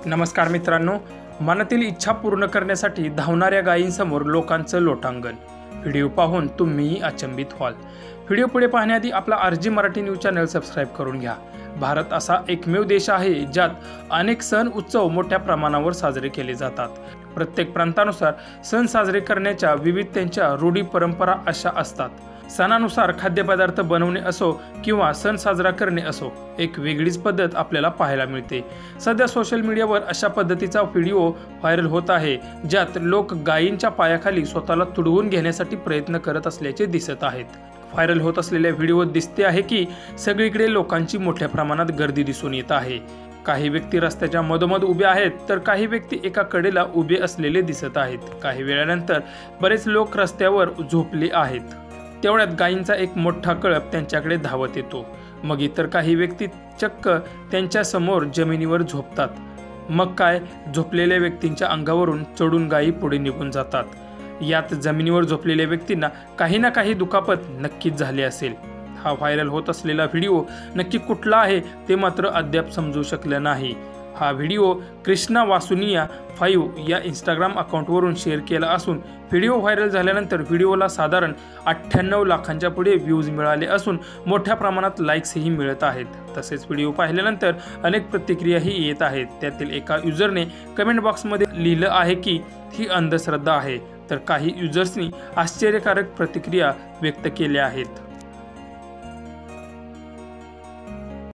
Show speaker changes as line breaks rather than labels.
नमस्कार मित्रांनो, मनातील इच्छा पूर्ण करण्यासाठी धावणाऱ्या गायींसमोर लोकांचं लोटांगण। व्हिडिओ पाहून तुम्हीही अचंबित व्हाल। व्हिडिओ पुढे पाहण्याआधी आपला RG Marathi news channel subscribe करून घ्या। भारत असा एकमेव देश आहे ज्यात अनेक सण उत्सव मोठ्या प्रमाणावर साजरे केले जातात। प्रत्येक प्रांतानुसार सण साजरे करण्याच्या विविधतेच्या रूढी परंपरा अशा असतात। सणानुसार खाद्यपदार्थ बनवणे असो किंवा सण साजरा करणे असो, एक वेगळीच पद्धत आपल्याला पाहायला मिळते। सध्या सोशल मीडियावर अशा पद्धतीचा व्हिडिओ व्हायरल होत आहे, ज्यात लोक गायींच्या पायाखाली स्वतःला तुडवून घेण्यासाठी प्रयत्न करत असल्याचे दिसत आहेत। व्हायरल होत असलेल्या व्हिडिओत दिसते आहे की सगळीकडे लोकांची मोठ्या प्रमाणात गर्दी दिसून येत आहे। काही व्यक्ती रस्त्याच्या मधोमध उभे आहेत, तर काही व्यक्ती एका कडेला उभे असलेले दिसत आहेत। काही वेळानंतर बरेच लोक रस्त्यावर झोपले आहेत। तेवढ्यात गायींचा एक मोठा कळप त्यांच्याकडे धावत येतो। मग इतर काही व्यक्ती चक्क त्यांच्या समोर जमिनीवर झोपतात। मग काय, झोपलेल्या व्यक्तींच्या अंगावरून चढून गायी पुढे निघून जातात। यात जमिनीवर झोपलेल्या व्यक्तींना काही ना काही दुखापत नक्कीच झाली असेल। हा व्हायरल होत असलेला व्हिडिओ नक्की कुठला आहे ते मात्र अद्याप समजू शकलं नाही। हा व्हिडिओ कृष्णा वासुनिया 5 या इंस्टाग्राम अकाउंटवरून शेअर केला असून व्हिडिओ व्हायरल झाल्यानंतर व्हिडिओला साधारण 98 लाखांच्या पुढे व्ह्यूज मिळाले असून मोठ्या प्रमाणात लाईक्सही मिळत आहेत। तसेच व्हिडिओ पाहिल्यानंतर अनेक प्रतिक्रियाही येत आहेत। त्यातील एका युजरने कमेंट बॉक्समध्ये लिहिलं आहे की ही अंधश्रद्धा आहे, तर काही युजर्सनी आश्चर्यकारक प्रतिक्रिया व्यक्त केल्या आहेत।